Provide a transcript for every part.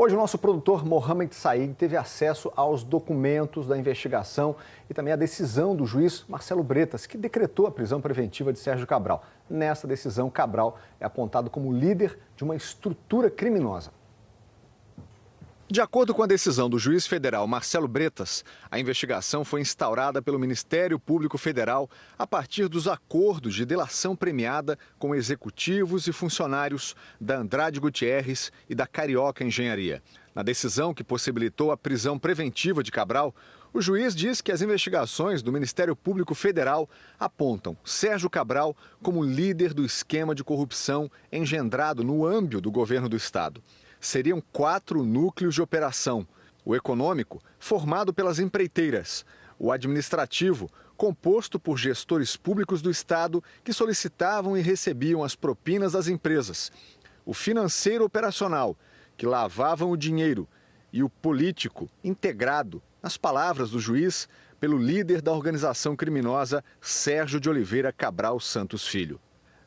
Hoje o nosso produtor Mohamed Said teve acesso aos documentos da investigação e também a decisão do juiz Marcelo Bretas, que decretou a prisão preventiva de Sérgio Cabral. Nessa decisão, Cabral é apontado como líder de uma estrutura criminosa. De acordo com a decisão do juiz federal Marcelo Bretas, a investigação foi instaurada pelo Ministério Público Federal a partir dos acordos de delação premiada com executivos e funcionários da Andrade Gutierrez e da Carioca Engenharia. Na decisão que possibilitou a prisão preventiva de Cabral, o juiz diz que as investigações do Ministério Público Federal apontam Sérgio Cabral como líder do esquema de corrupção engendrado no âmbito do governo do estado. Seriam 4 núcleos de operação: o econômico, formado pelas empreiteiras; o administrativo, composto por gestores públicos do estado que solicitavam e recebiam as propinas das empresas; o financeiro operacional, que lavavam o dinheiro; e o político, integrado, nas palavras do juiz, pelo líder da organização criminosa Sérgio de Oliveira Cabral Santos Filho.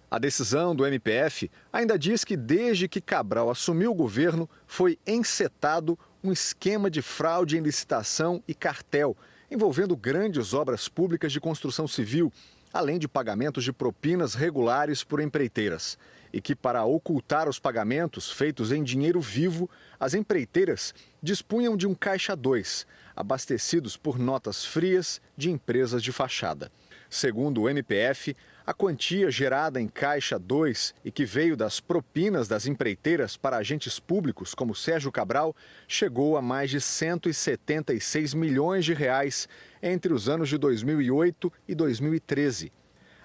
A decisão do MPF ainda diz que desde que Cabral assumiu o governo foi encetado um esquema de fraude em licitação e cartel, envolvendo grandes obras públicas de construção civil, além de pagamentos de propinas regulares por empreiteiras. E que, para ocultar os pagamentos feitos em dinheiro vivo, as empreiteiras dispunham de um caixa 2, abastecidos por notas frias de empresas de fachada. Segundo o MPF, a quantia gerada em caixa 2 e que veio das propinas das empreiteiras para agentes públicos como Sérgio Cabral chegou a mais de 176 milhões de reais entre os anos de 2008 e 2013.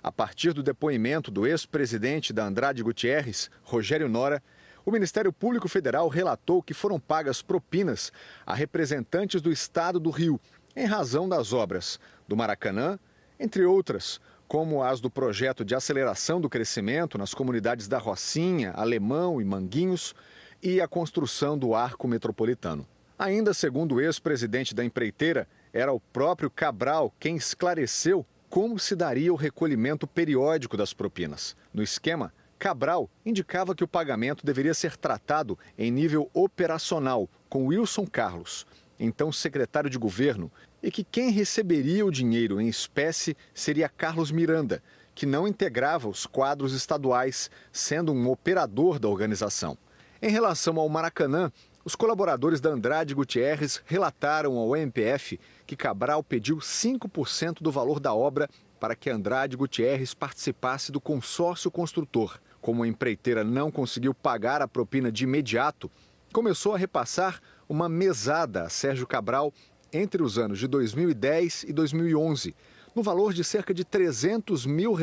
A partir do depoimento do ex-presidente da Andrade Gutierrez, Rogério Nora, o Ministério Público Federal relatou que foram pagas propinas a representantes do Estado do Rio em razão das obras do Maracanã, entre outras, como as do projeto de aceleração do crescimento nas comunidades da Rocinha, Alemão e Manguinhos e a construção do Arco Metropolitano. Ainda segundo o ex-presidente da empreiteira, era o próprio Cabral quem esclareceu como se daria o recolhimento periódico das propinas. No esquema, Cabral indicava que o pagamento deveria ser tratado em nível operacional com Wilson Carlos, então secretário de governo, e que quem receberia o dinheiro em espécie seria Carlos Miranda, que não integrava os quadros estaduais, sendo um operador da organização. Em relação ao Maracanã, os colaboradores da Andrade Gutierrez relataram ao MPF que Cabral pediu 5% do valor da obra para que Andrade Gutierrez participasse do consórcio construtor. Como a empreiteira não conseguiu pagar a propina de imediato, começou a repassar uma mesada a Sérgio Cabral entre os anos de 2010 e 2011, no valor de cerca de R$300 mil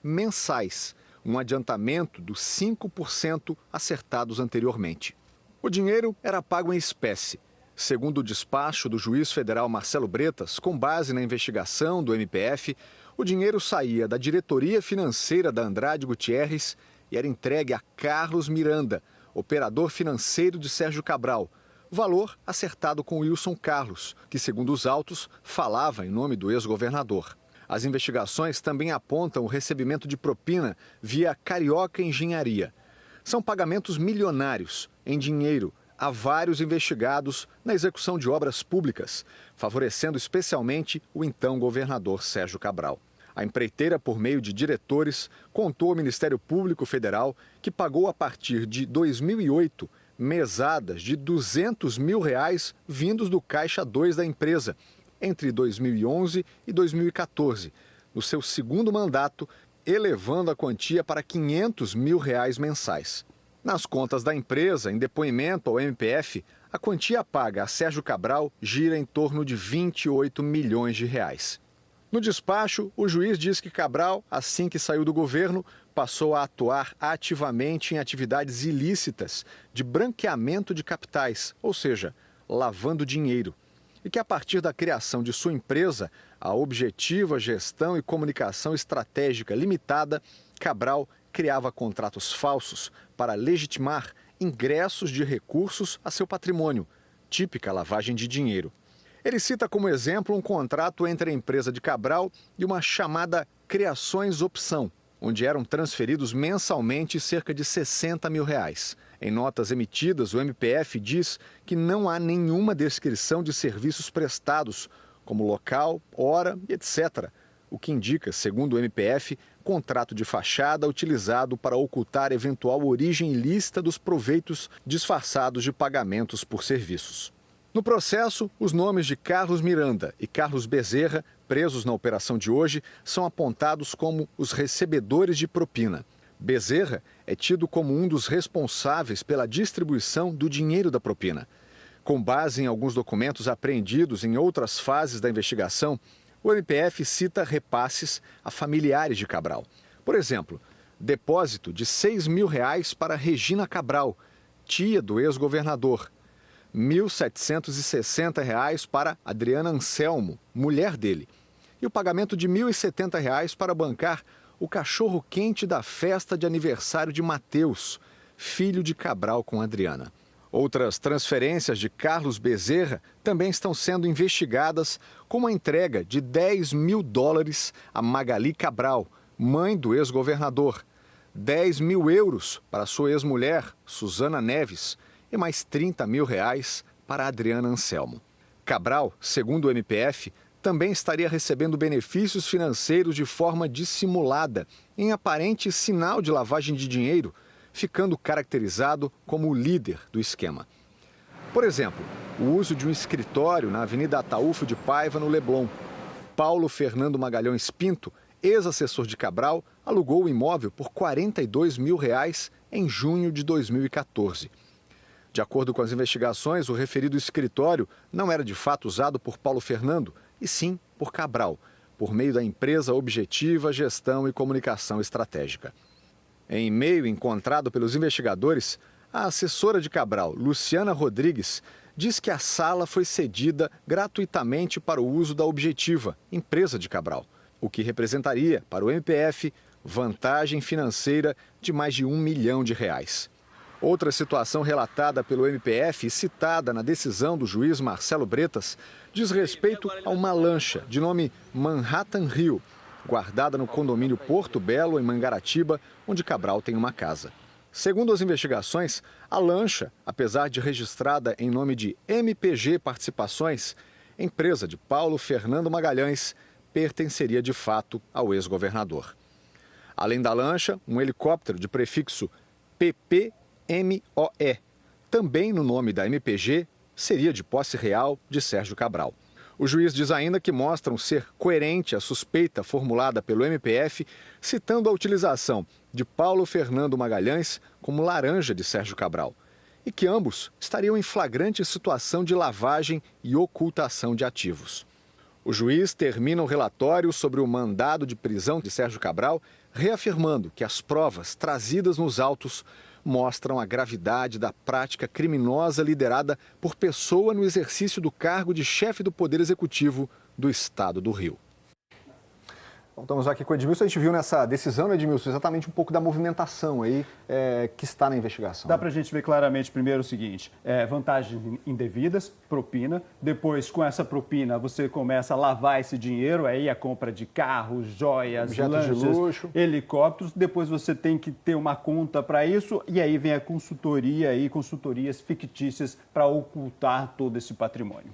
mensais, um adiantamento dos 5% acertados anteriormente. O dinheiro era pago em espécie. Segundo o despacho do juiz federal Marcelo Bretas, com base na investigação do MPF, o dinheiro saía da diretoria financeira da Andrade Gutierrez e era entregue a Carlos Miranda, operador financeiro de Sérgio Cabral, valor acertado com Wilson Carlos, que, segundo os autos, falava em nome do ex-governador. As investigações também apontam o recebimento de propina via Carioca Engenharia. São pagamentos milionários, em dinheiro, a vários investigados na execução de obras públicas, favorecendo especialmente o então governador Sérgio Cabral. A empreiteira, por meio de diretores, contou ao Ministério Público Federal que pagou a partir de 2008 mesadas de R$200 mil vindos do Caixa 2 da empresa, entre 2011 e 2014, no seu segundo mandato, elevando a quantia para R$500 mil mensais. Nas contas da empresa, em depoimento ao MPF, a quantia paga a Sérgio Cabral gira em torno de R$28 milhões. No despacho, o juiz diz que Cabral, assim que saiu do governo, passou a atuar ativamente em atividades ilícitas de branqueamento de capitais, ou seja, lavando dinheiro. E que a partir da criação de sua empresa, a Objetiva Gestão e Comunicação Estratégica Limitada, Cabral criava contratos falsos para legitimar ingressos de recursos a seu patrimônio, típica lavagem de dinheiro. Ele cita como exemplo um contrato entre a empresa de Cabral e uma chamada Criações Opção, onde eram transferidos mensalmente cerca de R$60 mil. Em notas emitidas, o MPF diz que não há nenhuma descrição de serviços prestados, como local, hora, etc., o que indica, segundo o MPF, contrato de fachada utilizado para ocultar eventual origem ilícita dos proveitos disfarçados de pagamentos por serviços. No processo, os nomes de Carlos Miranda e Carlos Bezerra, presos na operação de hoje, são apontados como os recebedores de propina. Bezerra é tido como um dos responsáveis pela distribuição do dinheiro da propina. Com base em alguns documentos apreendidos em outras fases da investigação, o MPF cita repasses a familiares de Cabral. Por exemplo, depósito de R$6 mil para Regina Cabral, tia do ex-governador. R$ 1.760 para Adriana Anselmo, mulher dele. E o pagamento de R$ 1.070 para bancar o cachorro-quente da festa de aniversário de Mateus, filho de Cabral com Adriana. Outras transferências de Carlos Bezerra também estão sendo investigadas, como a entrega de $10 mil a Magali Cabral, mãe do ex-governador, €10 mil para sua ex-mulher, Suzana Neves, e mais R$30 mil para Adriana Anselmo. Cabral, segundo o MPF, também estaria recebendo benefícios financeiros de forma dissimulada, em aparente sinal de lavagem de dinheiro, ficando caracterizado como o líder do esquema. Por exemplo, o uso de um escritório na Avenida Ataúfo de Paiva, no Leblon. Paulo Fernando Magalhães Pinto, ex-assessor de Cabral, alugou o imóvel por R$42 mil em junho de 2014. De acordo com as investigações, o referido escritório não era de fato usado por Paulo Fernando, e sim por Cabral, por meio da empresa Objetiva Gestão e Comunicação Estratégica. Em e-mail encontrado pelos investigadores, a assessora de Cabral, Luciana Rodrigues, diz que a sala foi cedida gratuitamente para o uso da Objetiva, empresa de Cabral, o que representaria, para o MPF, vantagem financeira de mais de R$1 milhão. Outra situação relatada pelo MPF e citada na decisão do juiz Marcelo Bretas diz respeito a uma lancha de nome Manhattan Rio, guardada no condomínio Porto Belo, em Mangaratiba, onde Cabral tem uma casa. Segundo as investigações, a lancha, apesar de registrada em nome de MPG Participações, empresa de Paulo Fernando Magalhães, pertenceria de fato ao ex-governador. Além da lancha, um helicóptero de prefixo PPMOE, também no nome da MPG, seria de posse real de Sérgio Cabral. O juiz diz ainda que mostram ser coerente a suspeita formulada pelo MPF, citando a utilização de Paulo Fernando Magalhães como laranja de Sérgio Cabral, e que ambos estariam em flagrante situação de lavagem e ocultação de ativos. O juiz termina o relatório sobre o mandado de prisão de Sérgio Cabral, reafirmando que as provas trazidas nos autos mostram a gravidade da prática criminosa liderada por pessoa no exercício do cargo de chefe do Poder Executivo do Estado do Rio. Bom, estamos aqui com o Edmilson. A gente viu nessa decisão, né, Edmilson, exatamente um pouco da movimentação aí que está na investigação. Dá para a gente ver claramente, primeiro, o seguinte, vantagens indevidas, propina. Depois, com essa propina, você começa a lavar esse dinheiro, aí a compra de carros, joias, objetos lanchas, de luxo, helicópteros. Depois você tem que ter uma conta para isso e aí vem a consultoria e consultorias fictícias para ocultar todo esse patrimônio.